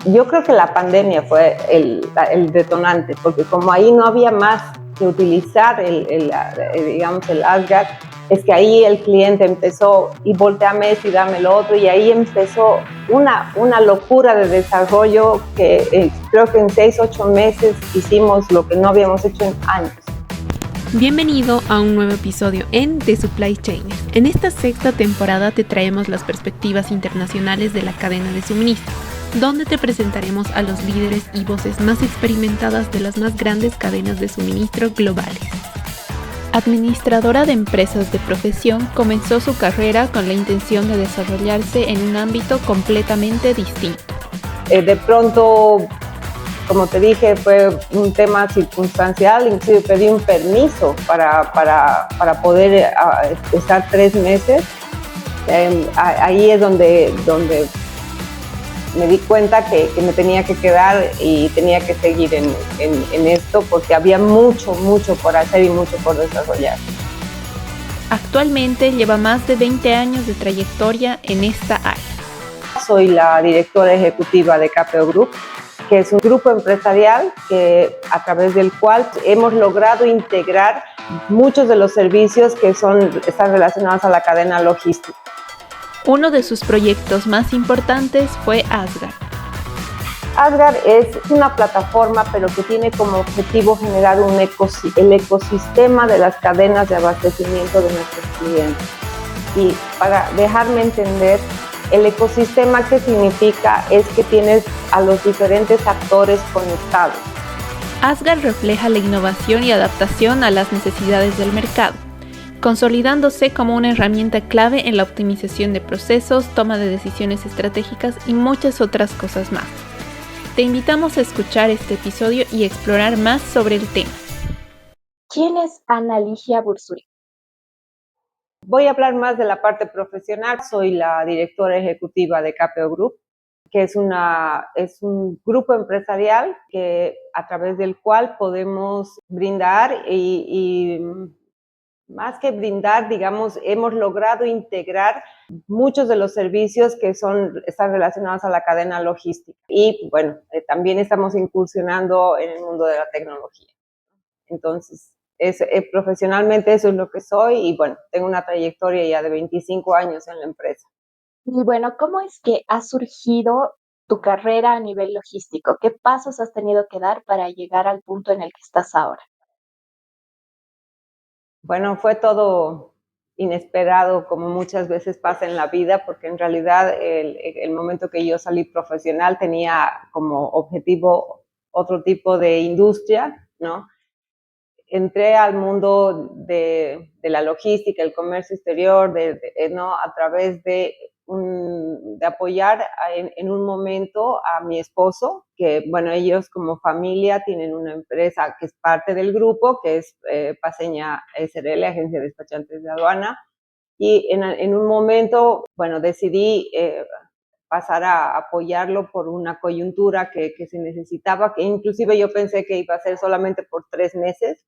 Yo creo que la pandemia fue el detonante, porque como ahí no había más que utilizar digamos, el Asgard, es que ahí el cliente empezó y volteame esto y dame lo otro, y ahí empezó una locura de desarrollo que creo que en 6-8 meses hicimos lo que no habíamos hecho en años. Bienvenido a un nuevo episodio en The Supply Chain. En esta sexta temporada te traemos las perspectivas internacionales de la cadena de suministro, donde te presentaremos a los líderes y voces más experimentadas de las más grandes cadenas de suministro globales. Administradora de empresas de profesión, comenzó su carrera con la intención de desarrollarse en un ámbito completamente distinto. De pronto, como te dije, fue un tema circunstancial, inclusive pedí un permiso para poder estar 3 meses. Ahí es donde me di cuenta que me tenía que quedar y tenía que seguir en esto, porque había mucho por hacer y mucho por desarrollar. Actualmente lleva más de 20 años de trayectoria en esta área. Soy la directora ejecutiva de KPO Group, que es un grupo empresarial a través del cual hemos logrado integrar muchos de los servicios que están relacionados a la cadena logística. Uno de sus proyectos más importantes fue Asgard. Asgard es una plataforma, pero que tiene como objetivo generar el ecosistema de las cadenas de abastecimiento de nuestros clientes. Y para dejarme entender, el ecosistema, ¿qué significa? Es que tienes a los diferentes actores conectados. Asgard refleja la innovación y adaptación a las necesidades del mercado, consolidándose como una herramienta clave en la optimización de procesos, toma de decisiones estratégicas y muchas otras cosas más. Te invitamos a escuchar este episodio y explorar más sobre el tema. ¿Quién es Ana Ligia Bursuri? Voy a hablar más de la parte profesional. Soy la directora ejecutiva de KPO Group, que es un grupo empresarial a través del cual podemos brindar y más que brindar, digamos, hemos logrado integrar muchos de los servicios que están relacionados a la cadena logística. Y bueno, también estamos incursionando en el mundo de la tecnología. Entonces, profesionalmente eso es lo que soy y bueno, tengo una trayectoria ya de 25 años en la empresa. Y bueno, ¿cómo es que ha surgido tu carrera a nivel logístico? ¿Qué pasos has tenido que dar para llegar al punto en el que estás ahora? Bueno, fue todo inesperado, como muchas veces pasa en la vida, porque en realidad el momento que yo salí profesional tenía como objetivo otro tipo de industria, ¿no? Entré al mundo de la logística, el comercio exterior, ¿no? A través de apoyar en un momento a mi esposo, que bueno, ellos como familia tienen una empresa que es parte del grupo, que es Paceña SRL, Agencia de Despachantes de Aduana, y en un momento, bueno, decidí pasar a apoyarlo por una coyuntura que se necesitaba, que inclusive yo pensé que iba a ser solamente por 3 meses,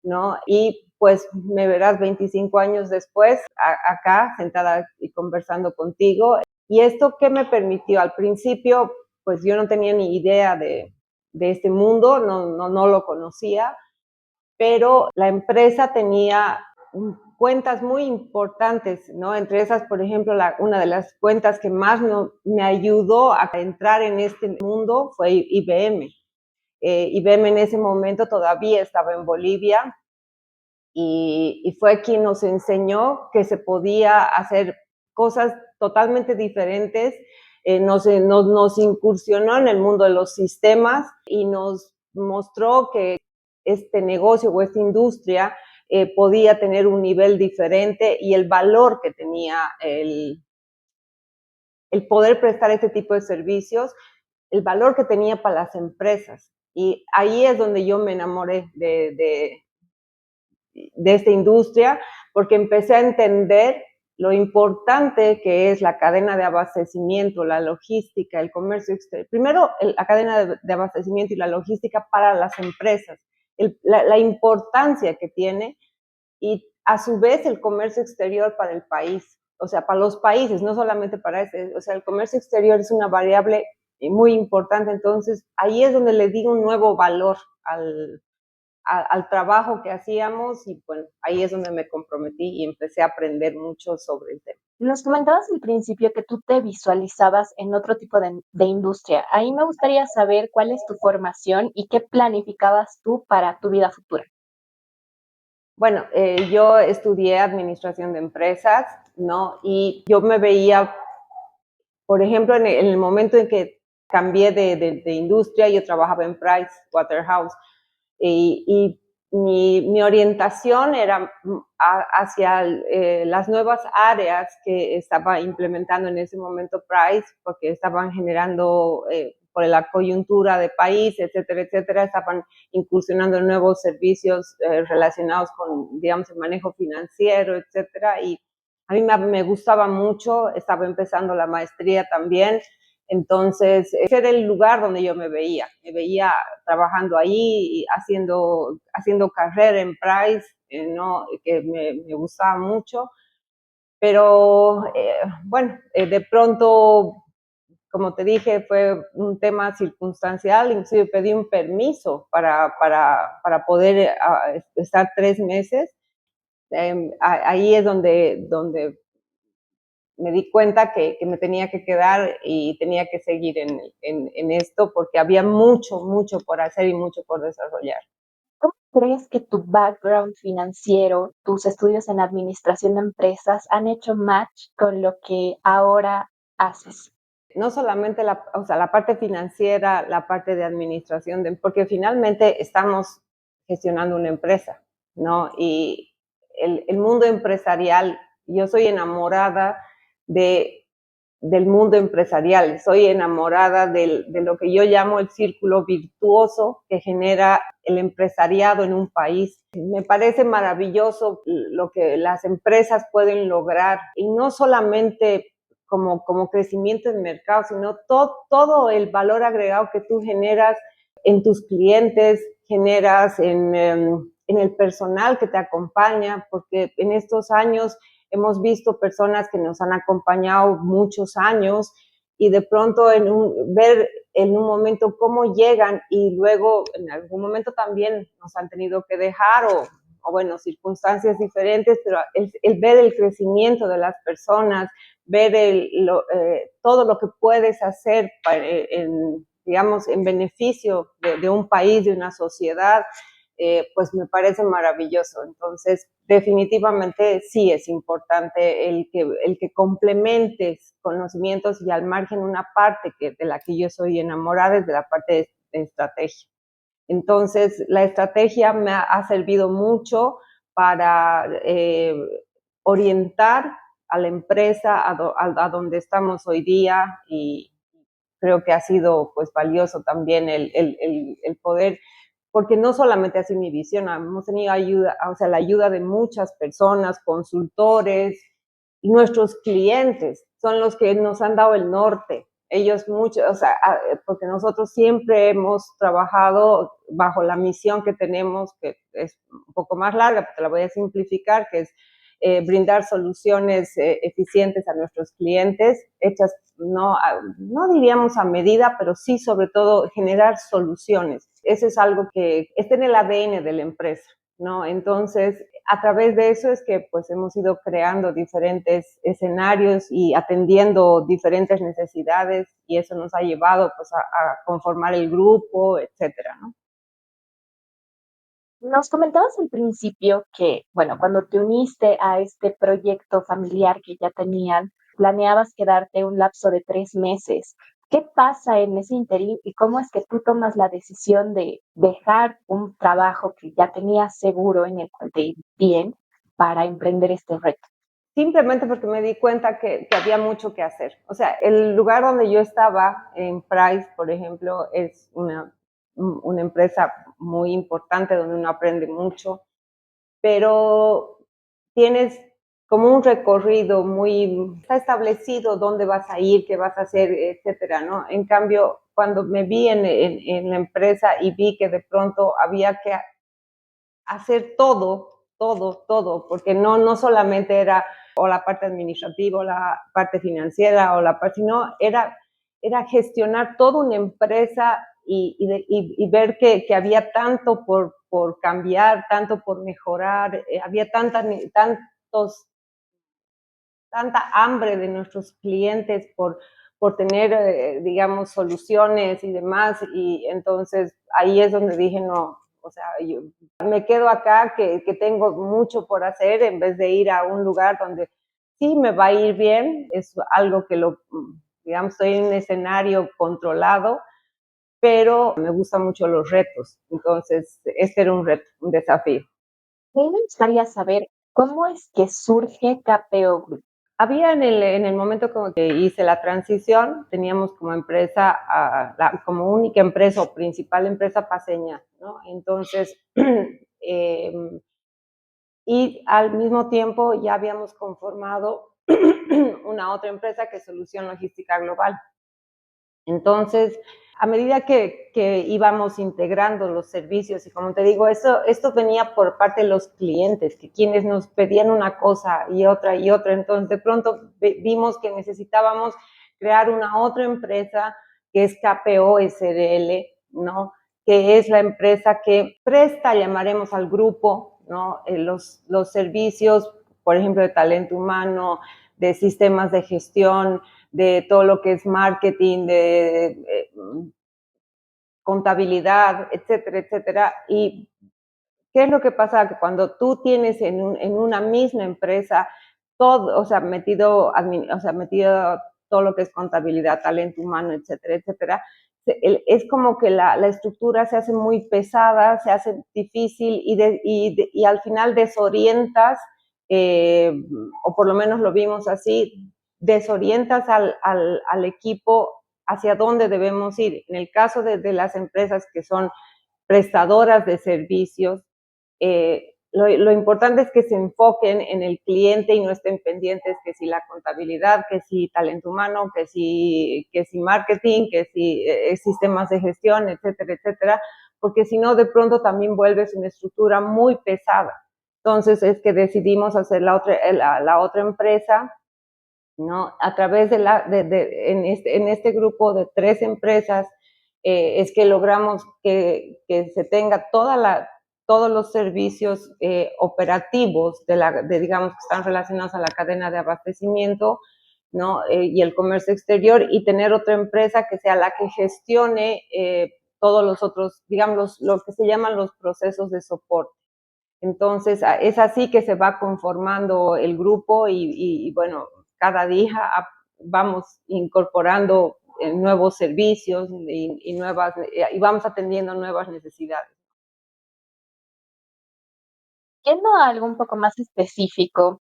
¿no? Y pues me verás 25 años después acá sentada y conversando contigo. ¿Y esto qué me permitió? Al principio, pues yo no tenía ni idea de este mundo, no lo conocía, pero la empresa tenía cuentas muy importantes, ¿no? Entre esas, por ejemplo, una de las cuentas que más me ayudó a entrar en este mundo fue IBM. IBM en ese momento todavía estaba en Bolivia y fue quien nos enseñó que se podía hacer cosas totalmente diferentes, nos incursionó en el mundo de los sistemas y nos mostró que este negocio o esta industria podía tener un nivel diferente y el valor que tenía el poder prestar este tipo de servicios, el valor que tenía para las empresas. Y ahí es donde yo me enamoré de esta industria, porque empecé a entender lo importante que es la cadena de abastecimiento, la logística, el comercio exterior. Primero, la cadena de abastecimiento y la logística para las empresas, la importancia que tiene y a su vez el comercio exterior para el país, o sea, para los países, no solamente para o sea, el comercio exterior es una variable muy importante. Entonces, ahí es donde le di un nuevo valor al trabajo que hacíamos y bueno, ahí es donde me comprometí y empecé a aprender mucho sobre el tema. Nos comentabas al principio que tú te visualizabas en otro tipo de industria. Ahí me gustaría saber cuál es tu formación y qué planificabas tú para tu vida futura. Bueno, yo estudié administración de empresas, ¿no? Y yo me veía, por ejemplo, en el momento en que cambié de industria, yo trabajaba en Price Waterhouse y mi orientación era hacia las nuevas áreas que estaba implementando en ese momento Price, porque estaban generando, por la coyuntura de país, etcétera, etcétera, estaban incursionando en nuevos servicios relacionados con, digamos, el manejo financiero, etcétera, y a mí me gustaba mucho, estaba empezando la maestría también, entonces ese era el lugar donde yo me veía trabajando ahí, haciendo carrera en Price, ¿no? Que me gustaba mucho, pero bueno, de pronto, como te dije, fue un tema circunstancial, inclusive pedí un permiso para poder estar 3 meses. Ahí es donde me di cuenta que me tenía que quedar y tenía que seguir en esto porque había mucho, mucho por hacer y mucho por desarrollar. ¿Cómo crees que tu background financiero, tus estudios en administración de empresas han hecho match con lo que ahora haces? No solamente o sea, la parte financiera, la parte de administración, porque finalmente estamos gestionando una empresa, ¿no? Y el mundo empresarial, yo soy enamorada de, del mundo empresarial, soy enamorada de lo que yo llamo el círculo virtuoso que genera el empresariado en un país. Me parece maravilloso lo que las empresas pueden lograr y no solamente como crecimiento en mercado, sino todo el valor agregado que tú generas en tus clientes, generas en el personal que te acompaña, porque en estos años hemos visto personas que nos han acompañado muchos años y de pronto ver en un momento cómo llegan y luego en algún momento también nos han tenido que dejar o bueno, circunstancias diferentes, pero el ver el crecimiento de las personas, ver todo lo que puedes hacer digamos, en beneficio de un país, de una sociedad, pues me parece maravilloso. Entonces, definitivamente sí es importante el que complementes conocimientos y al margen una parte de la que yo soy enamorada es de la parte de estrategia. Entonces, la estrategia me ha servido mucho para orientar a la empresa a donde estamos hoy día y creo que ha sido pues valioso también el poder, porque no solamente así mi visión, hemos tenido ayuda, o sea, la ayuda de muchas personas, consultores, y nuestros clientes son los que nos han dado el norte. Ellos mucho, o sea, porque nosotros siempre hemos trabajado bajo la misión que tenemos, que es un poco más larga, pero te la voy a simplificar, que es brindar soluciones eficientes a nuestros clientes, hechas no diríamos a medida, pero sí sobre todo generar soluciones. Eso es algo que está en el ADN de la empresa, ¿no? Entonces, a través de eso es que pues hemos ido creando diferentes escenarios y atendiendo diferentes necesidades y eso nos ha llevado pues a conformar el grupo, etcétera, ¿no? Nos comentabas al principio que, bueno, cuando te uniste a este proyecto familiar que ya tenían, planeabas quedarte un lapso de 3 meses. ¿Qué pasa en ese interín y cómo es que tú tomas la decisión de dejar un trabajo que ya tenías seguro en el cual te iba bien para emprender este reto? Simplemente porque me di cuenta que había mucho que hacer. O sea, el lugar donde yo estaba, en Price, por ejemplo, es una empresa muy importante donde uno aprende mucho, pero tienes como un recorrido está establecido dónde vas a ir, qué vas a hacer, etcétera, ¿no? En cambio, cuando me vi en la empresa y vi que de pronto había que hacer todo, porque no solamente era o la parte administrativa o la parte financiera o la parte, sino era era gestionar toda una empresa y ver que había tanto por cambiar, tanto por mejorar, había tanta hambre de nuestros clientes por tener, digamos, soluciones y demás, y entonces ahí es donde dije, no, o sea, yo me quedo acá que tengo mucho por hacer en vez de ir a un lugar donde sí me va a ir bien, es algo que digamos, estoy en un escenario controlado, pero me gustan mucho los retos, entonces este era un reto, un desafío. A mí me gustaría saber cómo es que surge KPO Group. Había en el momento como que hice la transición, teníamos como empresa, como única empresa o principal empresa paceña, ¿no? Entonces, y al mismo tiempo ya habíamos conformado una otra empresa que es Solución Logística Global. Entonces, a medida que íbamos integrando los servicios, y como te digo, esto venía por parte de los clientes, que quienes nos pedían una cosa y otra, entonces de pronto vimos que necesitábamos crear una otra empresa que es KPO SRL, ¿no? Que es la empresa que presta, llamaremos al grupo, ¿no? Los servicios, por ejemplo, de talento humano, de sistemas de gestión, de todo lo que es marketing, de contabilidad, etcétera, etcétera. ¿Y qué es lo que pasa? Que cuando tú tienes en una misma empresa todo, o sea, metido todo lo que es contabilidad, talento humano, etcétera, etcétera, es como que la estructura se hace muy pesada, se hace difícil y al final desorientas, o por lo menos lo vimos así, desorientas al equipo hacia dónde debemos ir. En el caso de las empresas que son prestadoras de servicios, lo importante es que se enfoquen en el cliente y no estén pendientes que si la contabilidad, que si talento humano, que si marketing, que si sistemas de gestión, etcétera, etcétera, porque si no, de pronto también vuelves una estructura muy pesada. Entonces es que decidimos hacer la otra empresa, ¿no? A través en este grupo de 3 empresas, es que logramos que se tenga todos los servicios operativos digamos, que están relacionados a la cadena de abastecimiento, ¿no? Y el comercio exterior, y tener otra empresa que sea la que gestione todos los otros, digamos, lo que se llaman los procesos de soporte. Entonces, es así que se va conformando el grupo y bueno, cada día vamos incorporando nuevos servicios y vamos atendiendo nuevas necesidades. Yendo a algo un poco más específico,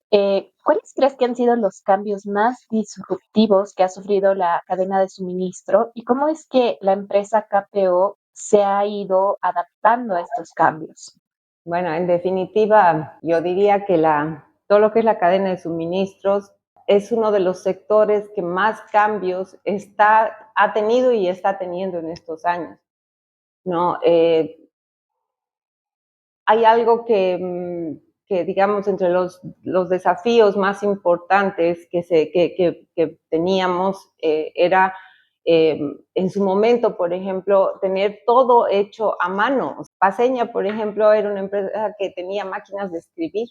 ¿cuáles crees que han sido los cambios más disruptivos que ha sufrido la cadena de suministro y cómo es que la empresa KPO se ha ido adaptando a estos cambios? Bueno, en definitiva, yo diría que todo lo que es la cadena de suministros es uno de los sectores que más cambios ha tenido y está teniendo en estos años, ¿no? Hay algo que digamos, entre los desafíos más importantes que teníamos era en su momento, por ejemplo, tener todo hecho a mano. Paceña, por ejemplo, era una empresa que tenía máquinas de escribir,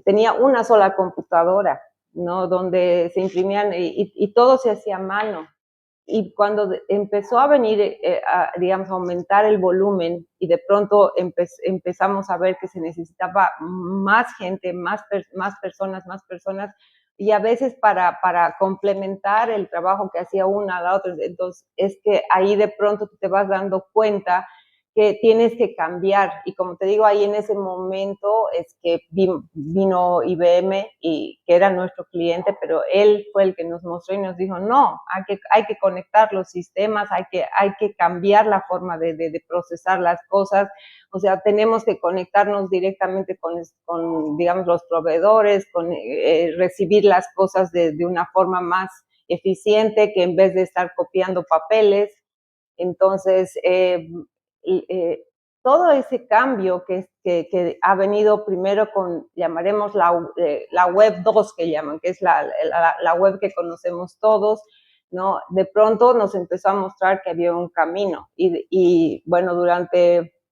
tenía una sola computadora, ¿no? Donde se imprimían y todo se hacía a mano. Y cuando empezó a venir, digamos, a aumentar el volumen y de pronto empezamos a ver que se necesitaba más gente, más personas, y a veces para complementar el trabajo que hacía una a la otra. Entonces, es que ahí de pronto te vas dando cuenta que tienes que cambiar. Y como te digo, ahí en ese momento es que vino IBM, y que era nuestro cliente, pero él fue el que nos mostró y nos dijo, no, hay que conectar los sistemas, hay que cambiar la forma de procesar las cosas. O sea, tenemos que conectarnos directamente con digamos, los proveedores, recibir las cosas de una forma más eficiente, que en vez de estar copiando papeles. Entonces, todo ese cambio que ha venido primero con, llamaremos la web 2 que llaman, que es la web que conocemos todos, ¿no? De pronto nos empezó a mostrar que había un camino y bueno,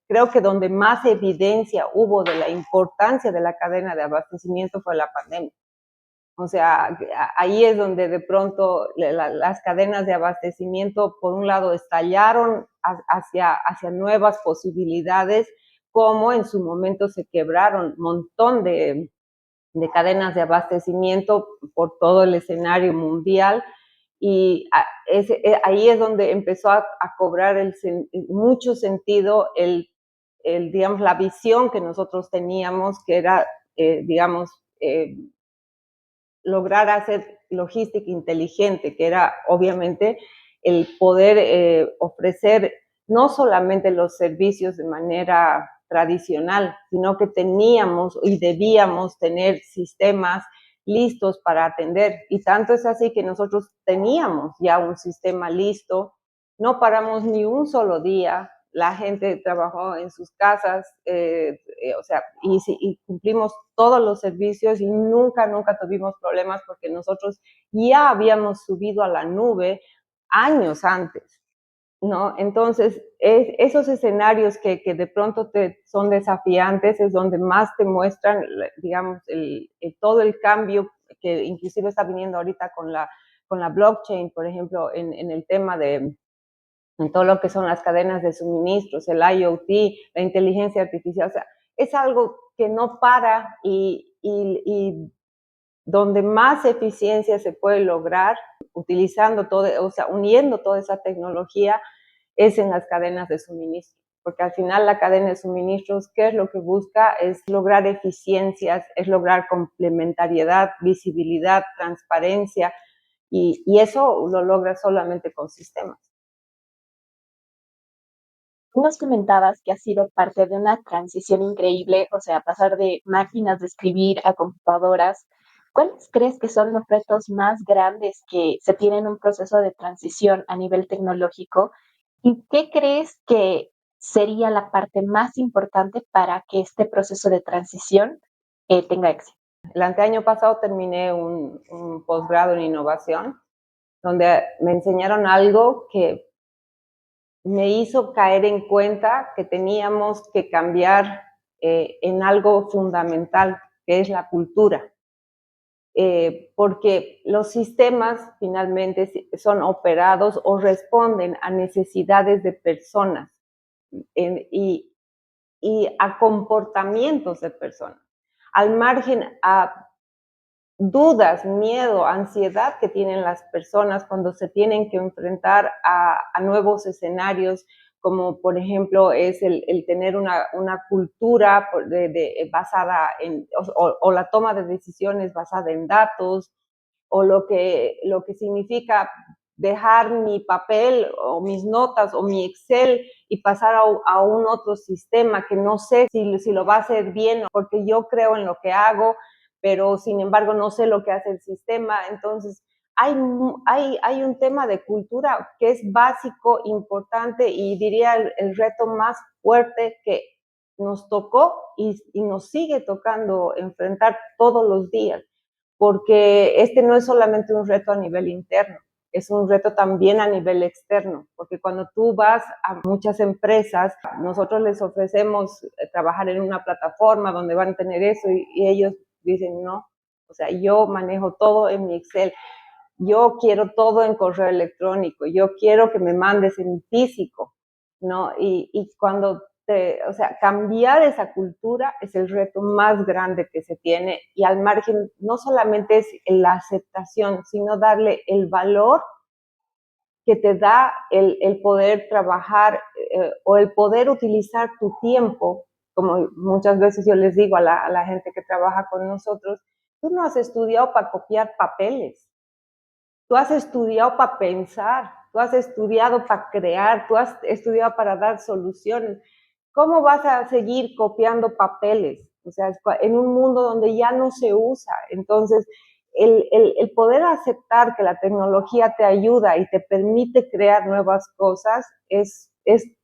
creo que donde más evidencia hubo de la importancia de la cadena de abastecimiento fue la pandemia. O sea, ahí es donde de pronto las cadenas de abastecimiento, por un lado, estallaron hacia nuevas posibilidades, como en su momento se quebraron un montón de cadenas de abastecimiento por todo el escenario mundial. Y ahí es donde empezó a cobrar mucho sentido digamos, la visión que nosotros teníamos, que era, digamos, lograr hacer logística inteligente, que era obviamente el poder ofrecer no solamente los servicios de manera tradicional, sino que teníamos y debíamos tener sistemas listos para atender. Y tanto es así que nosotros teníamos ya un sistema listo, no paramos ni un solo día, la gente trabajó en sus casas, o sea, y cumplimos todos los servicios y nunca tuvimos problemas porque nosotros ya habíamos subido a la nube años antes, ¿no? Entonces, esos escenarios que de pronto son desafiantes es donde más te muestran, digamos, todo el cambio que inclusive está viniendo ahorita con la blockchain, por ejemplo, en el tema en todo lo que son las cadenas de suministros, el IoT, la inteligencia artificial. O sea, es algo que no para y donde más eficiencia se puede lograr utilizando o sea, uniendo toda esa tecnología es en las cadenas de suministro. Porque al final la cadena de suministros, ¿qué es lo que busca? Es lograr eficiencias, es lograr complementariedad, visibilidad, transparencia, y eso lo logra solamente con sistemas. Nos comentabas que ha sido parte de una transición increíble, o sea, pasar de máquinas de escribir a computadoras. ¿Cuáles crees que son los retos más grandes que se tienen en un proceso de transición a nivel tecnológico? ¿Y qué crees que sería la parte más importante para que este proceso de transición tenga éxito? El anteaño pasado terminé un posgrado en innovación, donde me enseñaron algo que me hizo caer en cuenta que teníamos que cambiar en algo fundamental, que es la cultura. Porque los sistemas finalmente son operados o responden a necesidades de personas y a comportamientos de personas, al margen a dudas, miedo, ansiedad que tienen las personas cuando se tienen que enfrentar a nuevos escenarios, como por ejemplo es el tener una cultura basada en, o la toma de decisiones basada en datos, o lo que significa dejar mi papel o mis notas o mi Excel y pasar a un otro sistema que no sé si lo va a hacer bien, porque yo creo en lo que hago, pero sin embargo no sé lo que hace el sistema. Entonces, hay un tema de cultura que es básico, importante, y diría el reto más fuerte que nos tocó y nos sigue tocando enfrentar todos los días, porque este no es solamente un reto a nivel interno, es un reto también a nivel externo, porque cuando tú vas a muchas empresas, nosotros les ofrecemos trabajar en una plataforma donde van a tener eso y ellos dicen no, o sea, yo manejo todo en mi Excel, yo quiero todo en correo electrónico, yo quiero que me mandes en físico, ¿no? Y cuando o sea, cambiar esa cultura es el reto más grande que se tiene, y al margen no solamente es la aceptación, sino darle el valor que te da el poder trabajar o el poder utilizar tu tiempo, como muchas veces yo les digo a la gente que trabaja con nosotros, tú no has estudiado para copiar papeles, tú has estudiado para pensar, tú has estudiado para crear, tú has estudiado para dar soluciones. ¿Cómo vas a seguir copiando papeles? O sea, en un mundo donde ya no se usa. Entonces, el poder aceptar que la tecnología te ayuda y te permite crear nuevas cosas es,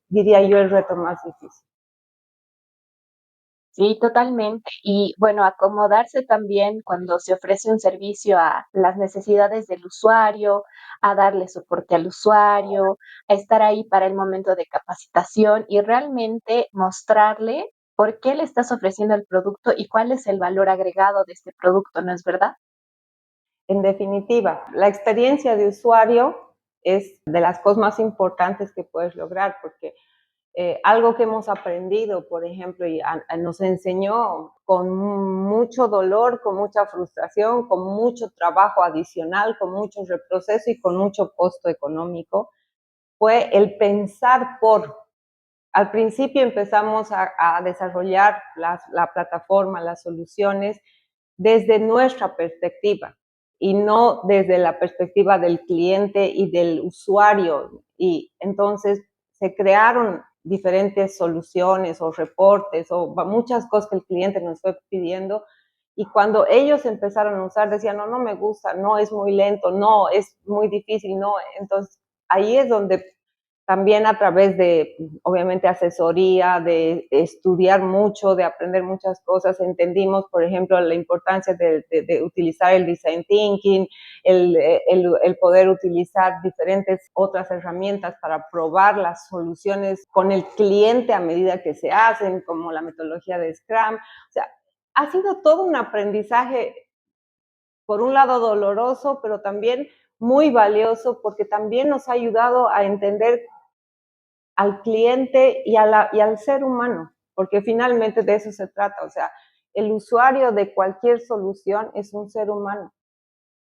diría yo, el reto más difícil. Sí, totalmente. Y bueno, acomodarse también cuando se ofrece un servicio a las necesidades del usuario, a darle soporte al usuario, a estar ahí para el momento de capacitación y realmente mostrarle por qué le estás ofreciendo el producto y cuál es el valor agregado de este producto, ¿no es verdad? En definitiva, la experiencia de usuario es de las cosas más importantes que puedes lograr, porque algo que hemos aprendido, por ejemplo, y nos enseñó con mucho dolor, con mucha frustración, con mucho trabajo adicional, con mucho reproceso y con mucho costo económico, fue el pensar por. Al principio empezamos a desarrollar la plataforma, las soluciones desde nuestra perspectiva y no desde la perspectiva del cliente y del usuario. Y entonces se crearon diferentes soluciones o reportes o muchas cosas que el cliente nos fue pidiendo. Y cuando ellos empezaron a usar, decían, no, no me gusta, no, es muy lento, no, es muy difícil, no. Entonces ahí es donde también a través de, obviamente, asesoría, de estudiar mucho, de aprender muchas cosas, entendimos, por ejemplo, la importancia de utilizar el design thinking, el poder utilizar diferentes otras herramientas para probar las soluciones con el cliente a medida que se hacen, como la metodología de Scrum. O sea, ha sido todo un aprendizaje, por un lado doloroso, pero también muy valioso, porque también nos ha ayudado a entender al cliente y al ser humano, porque finalmente de eso se trata. O sea, el usuario de cualquier solución es un ser humano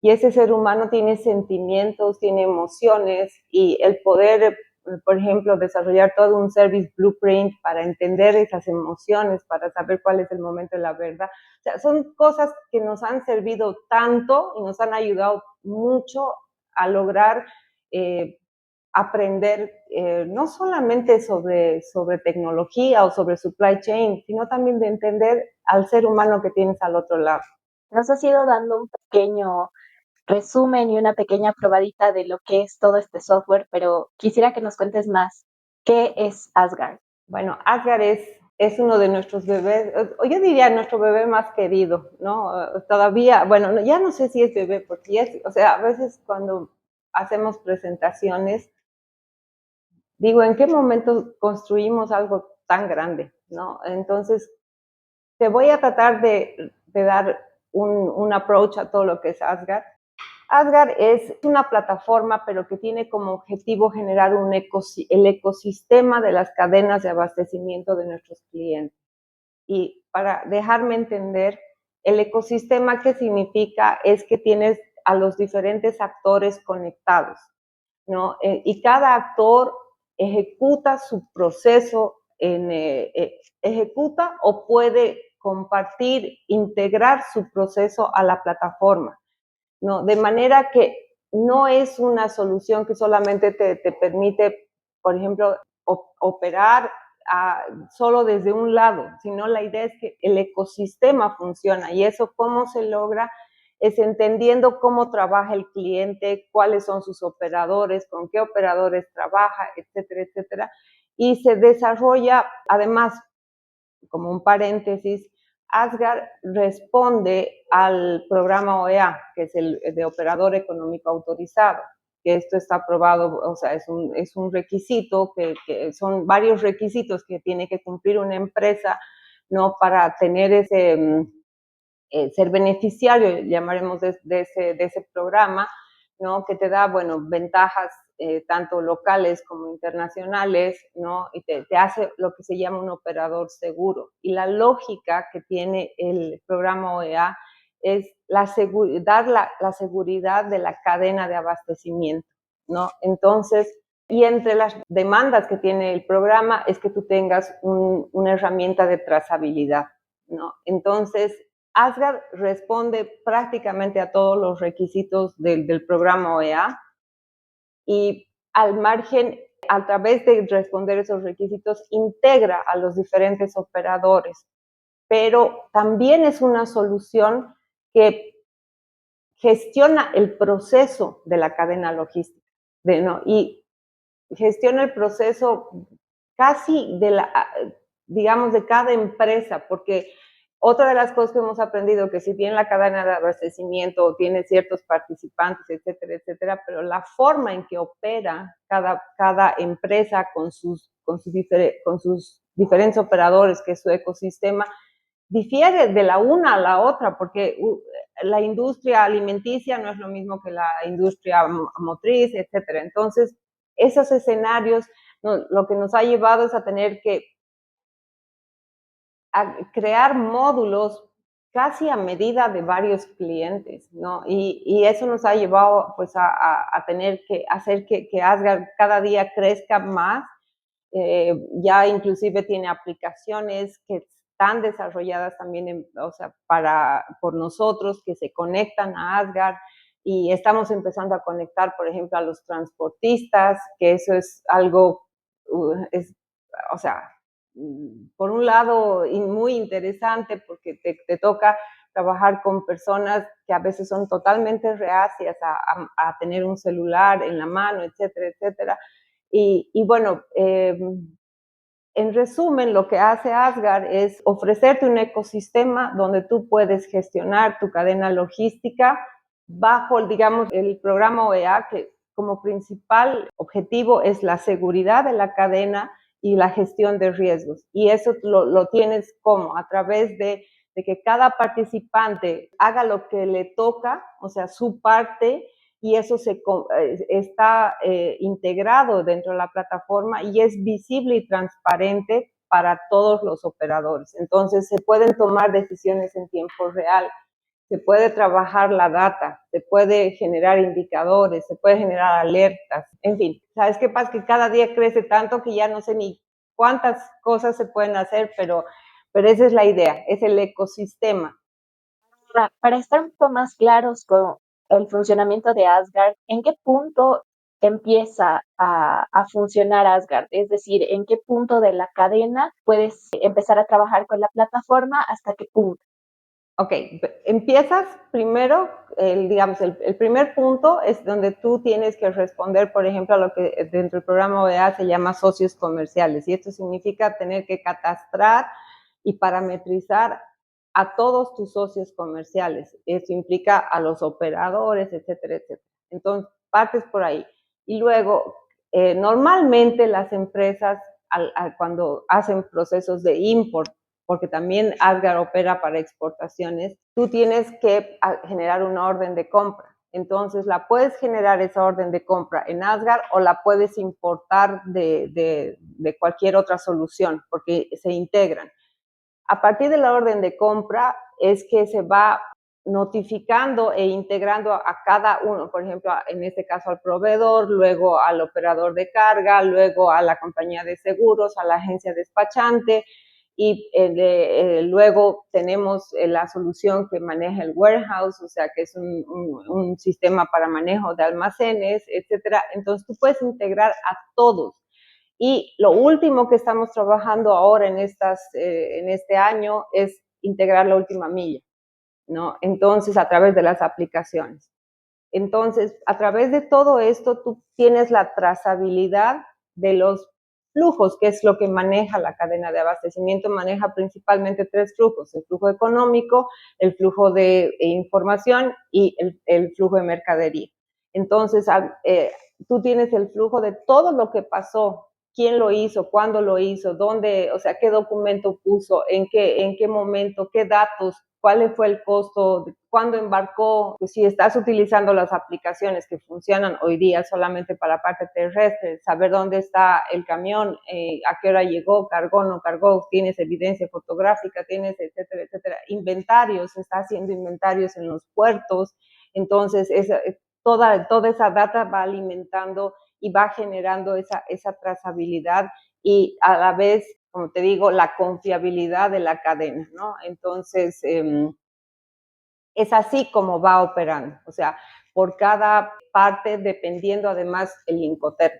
y ese ser humano tiene sentimientos, tiene emociones, y el poder, por ejemplo, desarrollar todo un service blueprint para entender esas emociones, para saber cuál es el momento de la verdad. O sea, son cosas que nos han servido tanto y nos han ayudado mucho a lograr aprender, no solamente sobre tecnología o sobre supply chain, sino también de entender al ser humano que tienes al otro lado. Nos has ido dando un pequeño resumen y una pequeña probadita de lo que es todo este software, pero quisiera que nos cuentes más. ¿Qué es Asgard? Bueno, Asgard es uno de nuestros bebés, yo diría nuestro bebé más querido, ¿no? Todavía, bueno, ya no sé si es bebé, porque ya es, o sea, a veces cuando hacemos presentaciones, digo, ¿en qué momento construimos algo tan grande, no? Entonces, te voy a tratar de dar un approach a todo lo que es Asgard. Asgard es una plataforma, pero que tiene como objetivo generar el ecosistema de las cadenas de abastecimiento de nuestros clientes. Y para dejarme entender, el ecosistema, ¿qué significa? Es que tienes a los diferentes actores conectados, ¿no? Y cada actor ejecuta su proceso, ejecuta o puede compartir, integrar su proceso a la plataforma, ¿no? De manera que no es una solución que solamente te permite, por ejemplo, operar solo desde un lado, sino la idea es que el ecosistema funciona, y eso cómo se logra es entendiendo cómo trabaja el cliente, cuáles son sus operadores, con qué operadores trabaja, etcétera, etcétera. Y se desarrolla, además, como un paréntesis, Asgard responde al programa OEA, que es el de operador económico autorizado, que esto está aprobado, o sea, es un requisito, que son varios requisitos que tiene que cumplir una empresa, ¿no? Para tener ser beneficiario, llamaremos de ese programa, ¿no? Que te da, bueno, ventajas tanto locales como internacionales, ¿no? Y te hace lo que se llama un operador seguro. Y la lógica que tiene el programa OEA es dar la seguridad de la cadena de abastecimiento, ¿no? Entonces, y entre las demandas que tiene el programa es que tú tengas una herramienta de trazabilidad, ¿no? Entonces, Asgard responde prácticamente a todos los requisitos del programa OEA, y al margen, a través de responder esos requisitos, integra a los diferentes operadores, pero también es una solución que gestiona el proceso de la cadena logística, ¿no? Y gestiona el proceso casi digamos, de cada empresa, porque otra de las cosas que hemos aprendido, que si bien la cadena de abastecimiento tiene ciertos participantes, etcétera, etcétera, pero la forma en que opera cada empresa con sus diferentes operadores, que es su ecosistema, difiere de la una a la otra, porque la industria alimenticia no es lo mismo que la industria motriz, etcétera. Entonces, esos escenarios, lo que nos ha llevado es a tener que crear módulos casi a medida de varios clientes, ¿no? Y eso nos ha llevado pues a tener que hacer que Asgard cada día crezca más. Ya inclusive tiene aplicaciones que están desarrolladas también, o sea, por nosotros, que se conectan a Asgard, y estamos empezando a conectar, por ejemplo, a los transportistas, que eso es algo, o sea, por un lado muy interesante, porque te toca trabajar con personas que a veces son totalmente reacias a tener un celular en la mano, etcétera, etcétera. Y bueno, en resumen, lo que hace Asgard es ofrecerte un ecosistema donde tú puedes gestionar tu cadena logística bajo, digamos, el programa OEA, que como principal objetivo es la seguridad de la cadena y la gestión de riesgos. Y eso lo tienes como a través de que cada participante haga lo que le toca, o sea, su parte, y eso está integrado dentro de la plataforma y es visible y transparente para todos los operadores. Entonces, se pueden tomar decisiones en tiempo real, se puede trabajar la data, se puede generar indicadores, se puede generar alertas, en fin. ¿Sabes qué pasa? Que cada día crece tanto que ya no sé ni cuántas cosas se pueden hacer, pero esa es la idea, es el ecosistema. Para estar un poco más claros con el funcionamiento de Asgard, ¿en qué punto empieza a funcionar Asgard? Es decir, ¿en qué punto de la cadena puedes empezar a trabajar con la plataforma? ¿Hasta qué punto? Ok, empiezas primero, digamos, el primer punto es donde tú tienes que responder, por ejemplo, a lo que dentro del programa OEA se llama socios comerciales, y esto significa tener que catastrar y parametrizar a todos tus socios comerciales. Eso implica a los operadores, etcétera, etcétera. Entonces, partes por ahí. Y luego, normalmente las empresas, cuando hacen procesos de import, porque también Asgard opera para exportaciones, tú tienes que generar una orden de compra. Entonces, la puedes generar esa orden de compra en Asgard o la puedes importar de cualquier otra solución, porque se integran. A partir de la orden de compra es que se va notificando e integrando a cada uno, por ejemplo, en este caso al proveedor, luego al operador de carga, luego a la compañía de seguros, a la agencia despachante, y luego tenemos la solución que maneja el warehouse, o sea, que es un sistema para manejo de almacenes, etcétera. Entonces tú puedes integrar a todos. Y lo último que estamos trabajando ahora en este año es integrar la última milla, ¿no? Entonces, a través de las aplicaciones. Entonces, a través de todo esto, tú tienes la trazabilidad de los flujos, que es lo que maneja la cadena de abastecimiento. Maneja principalmente tres flujos: el flujo económico, el flujo de información y el flujo de mercadería. Entonces, tú tienes el flujo de todo lo que pasó, quién lo hizo, cuándo lo hizo, dónde, o sea, qué documento puso, en qué momento, qué datos, cuál fue el costo, cuándo embarcó, pues si estás utilizando las aplicaciones que funcionan hoy día solamente para la parte terrestre, saber dónde está el camión, a qué hora llegó, cargó, no cargó, tienes evidencia fotográfica, tienes, etcétera, etcétera. Inventarios, está haciendo inventarios en los puertos. Entonces, toda esa data va alimentando y va generando esa trazabilidad y a la vez, como te digo, la confiabilidad de la cadena, ¿no? Entonces, es así como va operando, o sea, por cada parte, dependiendo además el Incoterm.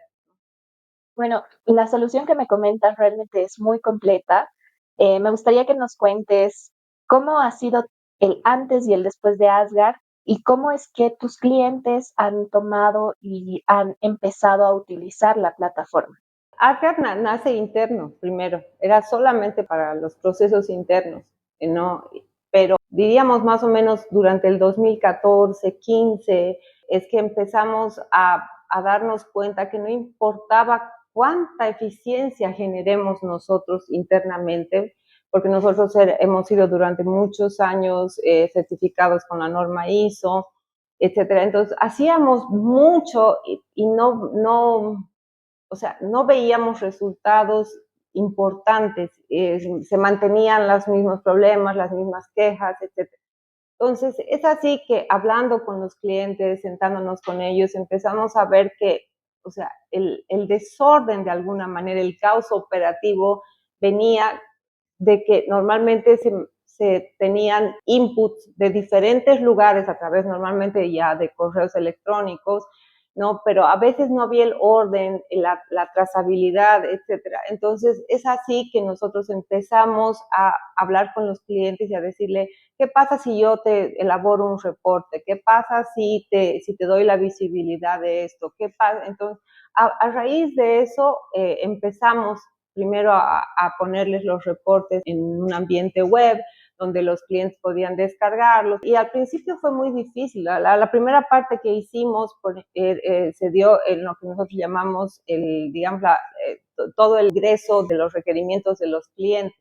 Bueno, la solución que me comentas realmente es muy completa. Me gustaría que nos cuentes cómo ha sido el antes y el después de Asgard y cómo es que tus clientes han tomado y han empezado a utilizar la plataforma. AdGuard nace interno primero, era solamente para los procesos internos, ¿no? Pero diríamos más o menos durante el 2014, 15, es que empezamos a darnos cuenta que no importaba cuánta eficiencia generemos nosotros internamente, porque nosotros hemos sido durante muchos años certificados con la norma ISO, etcétera. Entonces, hacíamos mucho y o sea, no veíamos resultados importantes, se mantenían los mismos problemas, las mismas quejas, etcétera. Entonces, es así que hablando con los clientes, sentándonos con ellos, empezamos a ver que, o sea, el desorden de alguna manera, el caos operativo venía de que normalmente se tenían inputs de diferentes lugares a través normalmente ya de correos electrónicos, ¿no? Pero a veces no había el orden, la trazabilidad, etcétera. Entonces, es así que nosotros empezamos a hablar con los clientes y a decirle, ¿qué pasa si yo te elaboro un reporte? ¿Qué pasa si te doy la visibilidad de esto? ¿Qué pasa? Entonces, a raíz de eso, empezamos primero a ponerles los reportes en un ambiente web donde los clientes podían descargarlos. Y al principio fue muy difícil. La primera parte que hicimos se dio en lo que nosotros llamamos digamos, todo el ingreso de los requerimientos de los clientes.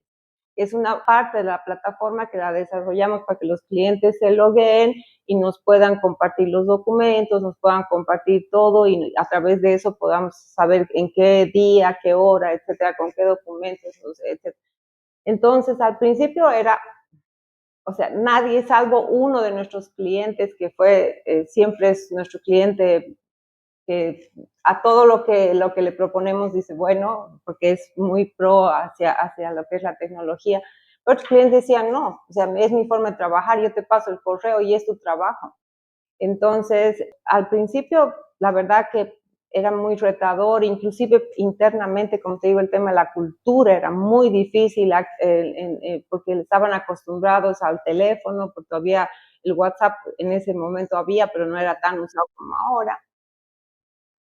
Es una parte de la plataforma que la desarrollamos para que los clientes se loguen y nos puedan compartir los documentos, nos puedan compartir todo y a través de eso podamos saber en qué día, qué hora, etcétera, con qué documentos, etcétera. Entonces, al principio era, o sea, nadie salvo uno de nuestros clientes que fue, siempre es nuestro cliente que a todo lo que le proponemos dice, bueno, porque es muy pro hacia lo que es la tecnología. Pero otros clientes decían, no, o sea, es mi forma de trabajar, yo te paso el correo y es tu trabajo. Entonces, al principio, la verdad que era muy retador, inclusive internamente, como te digo, el tema de la cultura era muy difícil porque estaban acostumbrados al teléfono, porque todavía el WhatsApp en ese momento había, pero no era tan usado como ahora.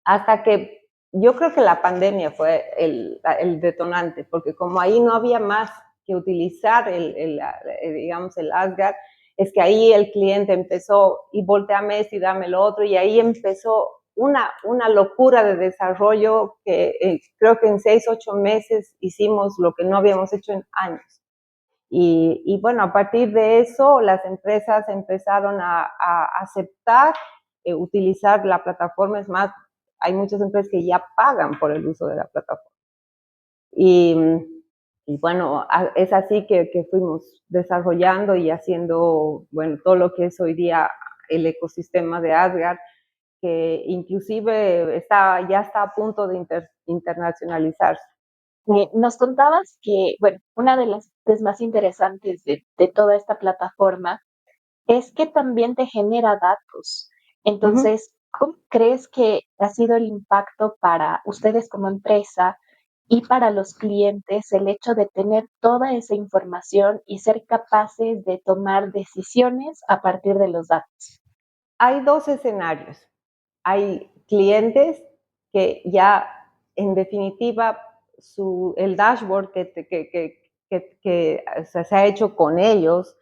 Hasta que yo creo que la pandemia fue el detonante, porque como ahí no había más que utilizar digamos, el AdGuard, es que ahí el cliente empezó y volteame esto y dame lo otro, y ahí empezó una locura de desarrollo que creo que en 6, 8 meses hicimos lo que no habíamos hecho en años. Y bueno, a partir de eso las empresas empezaron a aceptar utilizar la plataforma. Es más, hay muchas empresas que ya pagan por el uso de la plataforma. Y, y bueno, es así que fuimos desarrollando y haciendo, bueno, todo lo que es hoy día el ecosistema de AdGuard, que inclusive ya está a punto de internacionalizarse. Nos contabas que, bueno, una de las cosas más interesantes de toda esta plataforma es que también te genera datos. Entonces, ¿cómo crees que ha sido el impacto para ustedes como empresa y para los clientes el hecho de tener toda esa información y ser capaces de tomar decisiones a partir de los datos? Hay dos escenarios. Hay clientes que ya, en definitiva, el dashboard que o sea, se ha hecho con ellos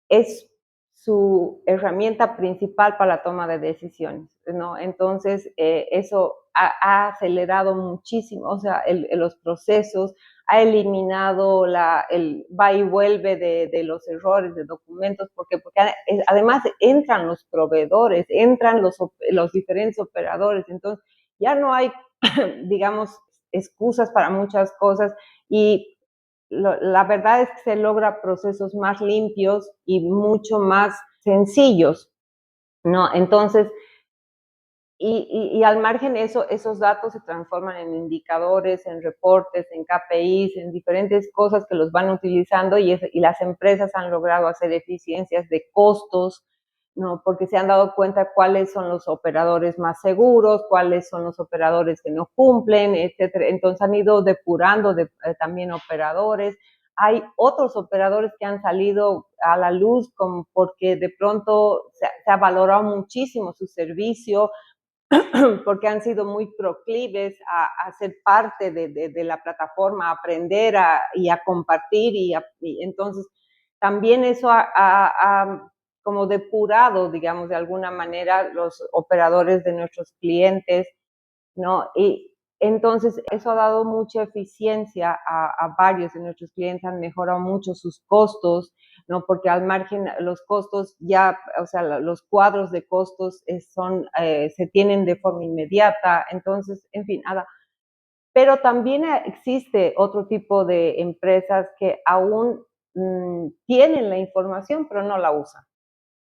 es su herramienta principal para la toma de decisiones, ¿no? Entonces, eso ha acelerado muchísimo, o sea, los procesos, ha eliminado el va y vuelve de los errores de documentos, porque además entran los proveedores, entran los diferentes operadores, entonces ya no hay, digamos, excusas para muchas cosas y la verdad es que se logra procesos más limpios y mucho más sencillos, ¿no? Entonces, y al margen de eso, esos datos se transforman en indicadores, en reportes, en KPIs, en diferentes cosas que los van utilizando y las empresas han logrado hacer eficiencias de costos, ¿no? Porque se han dado cuenta cuáles son los operadores más seguros, cuáles son los operadores que no cumplen, etcétera. Entonces han ido depurando también operadores. Hay otros operadores que han salido a la luz porque de pronto se ha valorado muchísimo su servicio, porque han sido muy proclives a ser parte de la plataforma, a aprender y a compartir, y entonces también eso ha como depurado, digamos, de alguna manera los operadores de nuestros clientes, ¿no? Y entonces eso ha dado mucha eficiencia a varios de nuestros clientes, han mejorado mucho sus costos, ¿no? Porque al margen los costos ya, o sea, los cuadros de costos se tienen de forma inmediata, entonces, en fin, nada. Pero también existe otro tipo de empresas que aún tienen la información, pero no la usan,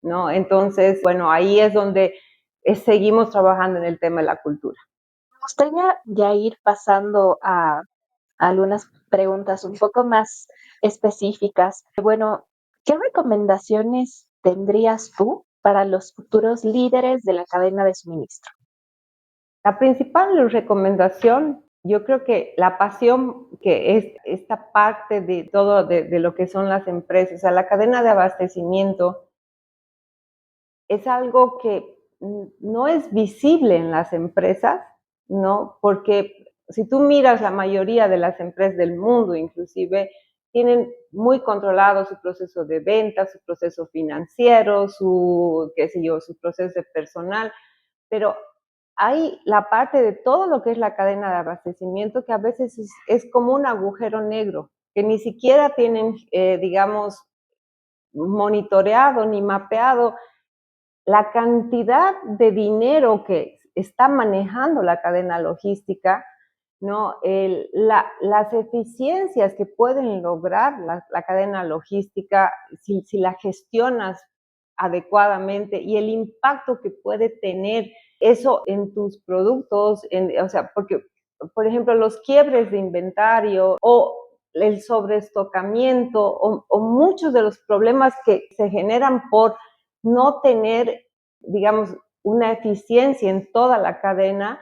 ¿no? Entonces, bueno, ahí es donde seguimos trabajando en el tema de la cultura. Me gustaría ya ir pasando a algunas preguntas un poco más específicas. Bueno, ¿qué recomendaciones tendrías tú para los futuros líderes de la cadena de suministro? La principal recomendación, yo creo que la pasión que es esta parte de todo, de lo que son las empresas, o sea, la cadena de abastecimiento es algo que no es visible en las empresas, ¿no? Porque si tú miras la mayoría de las empresas del mundo, inclusive, tienen muy controlado su proceso de venta, su proceso financiero, qué sé yo, su proceso de personal, pero hay la parte de todo lo que es la cadena de abastecimiento que a veces es como un agujero negro, que ni siquiera tienen, digamos, monitoreado ni mapeado la cantidad de dinero que está manejando la cadena logística, ¿no? Las eficiencias que pueden lograr la cadena logística si la gestionas adecuadamente, y el impacto que puede tener eso en tus productos, o sea, porque, por ejemplo, los quiebres de inventario o el sobreestocamiento o muchos de los problemas que se generan por no tener, digamos, una eficiencia en toda la cadena,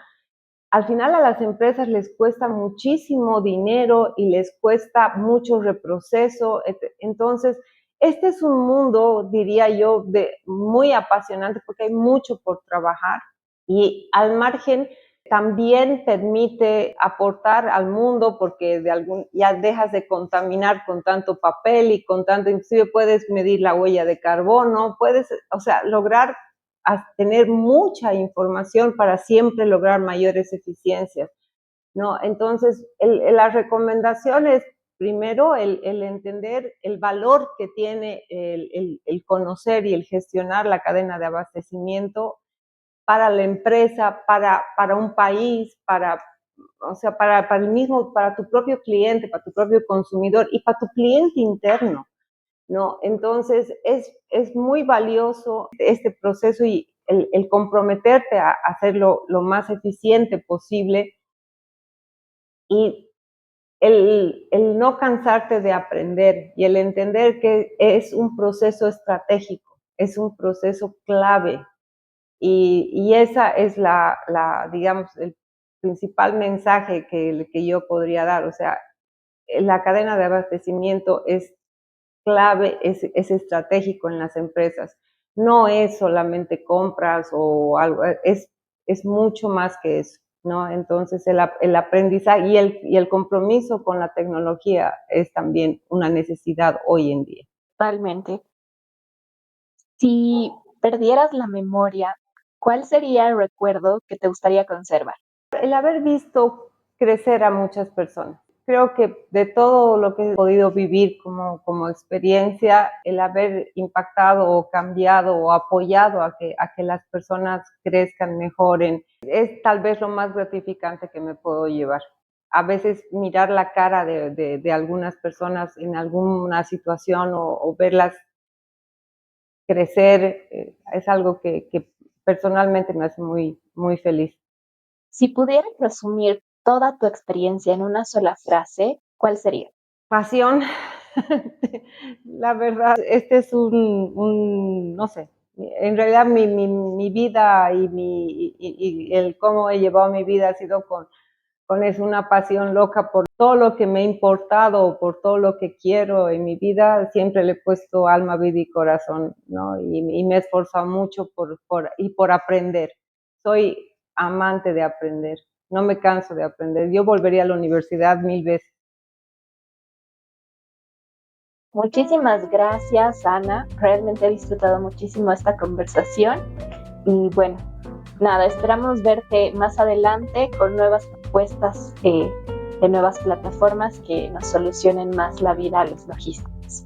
al final a las empresas les cuesta muchísimo dinero y les cuesta mucho reproceso. Entonces, este es un mundo, diría yo, muy apasionante porque hay mucho por trabajar, y al margen también permite aportar al mundo porque ya dejas de contaminar con tanto papel y con tanto, inclusive puedes medir la huella de carbono, puedes, o sea, lograr tener mucha información para siempre lograr mayores eficiencias, ¿no? Entonces, las recomendaciones, primero, el entender el valor que tiene el conocer y el gestionar la cadena de abastecimiento para la empresa, para un país, o sea, para para tu propio cliente, para tu propio consumidor y para tu cliente interno, ¿no? Entonces, es muy valioso este proceso y el comprometerte a hacerlo lo más eficiente posible, y el no cansarte de aprender y el entender que es un proceso estratégico, es un proceso clave. Y esa es digamos, el principal mensaje que yo podría dar. O sea, la cadena de abastecimiento es clave, es estratégico en las empresas. No es solamente compras o algo, es mucho más que eso, ¿no? Entonces el aprendizaje y el compromiso con la tecnología es también una necesidad hoy en día. Totalmente. Si perdieras la memoria, ¿cuál sería el recuerdo que te gustaría conservar? El haber visto crecer a muchas personas. Creo que de todo lo que he podido vivir como experiencia, el haber impactado o cambiado o apoyado a que las personas crezcan, mejoren, es tal vez lo más gratificante que me puedo llevar. A veces mirar la cara de algunas personas en alguna situación o verlas crecer, es algo que personalmente me hace muy, muy feliz. Si pudieras resumir toda tu experiencia en una sola frase, ¿cuál sería? Pasión. La verdad, este es no sé, en realidad mi vida y el cómo he llevado mi vida ha sido con una pasión loca por todo lo que me ha importado, por todo lo que quiero en mi vida. Siempre le he puesto alma, vida y corazón, ¿no? Y me he esforzado mucho por aprender. Soy amante de aprender. No me canso de aprender. Yo volvería a la universidad 1000 veces. Muchísimas gracias, Ana. Realmente he disfrutado muchísimo esta conversación. Y bueno, nada, esperamos verte más adelante con nuevas propuestas de nuevas plataformas que nos solucionen más la vida a los logísticos.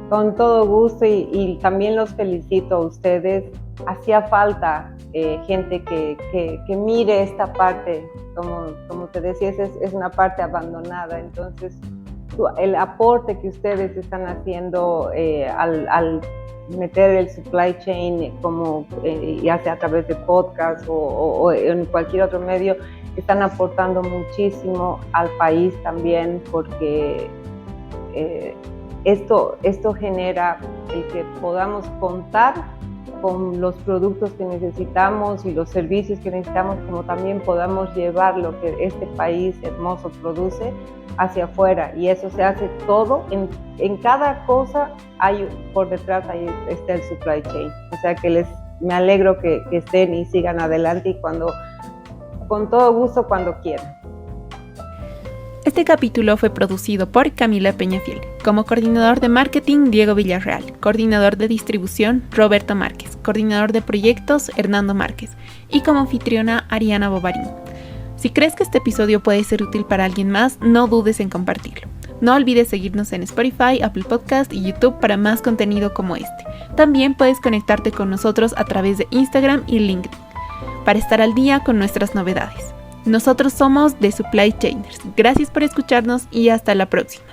Con todo gusto y también los felicito a ustedes. Hacía falta gente que mire esta parte, como te decía, es una parte abandonada. Entonces, el aporte que ustedes están haciendo al meter el supply chain, como ya sea a través de podcast o en cualquier otro medio, están aportando muchísimo al país también, porque esto genera el que podamos contar con los productos que necesitamos y los servicios que necesitamos, como también podamos llevar lo que este país hermoso produce hacia afuera, y eso se hace todo, en cada cosa por detrás está el supply chain. O sea que me alegro que estén y sigan adelante, y con todo gusto cuando quieran. Este capítulo fue producido por Camila Peñafiel, como coordinador de marketing Diego Villarreal, coordinador de distribución Roberto Márquez, coordinador de proyectos Hernando Márquez y como anfitriona Ariana Bovarín. Si crees que este episodio puede ser útil para alguien más, no dudes en compartirlo. No olvides seguirnos en Spotify, Apple Podcast y YouTube para más contenido como este. También puedes conectarte con nosotros a través de Instagram y LinkedIn para estar al día con nuestras novedades. Nosotros somos The Supply Chainers. Gracias por escucharnos y hasta la próxima.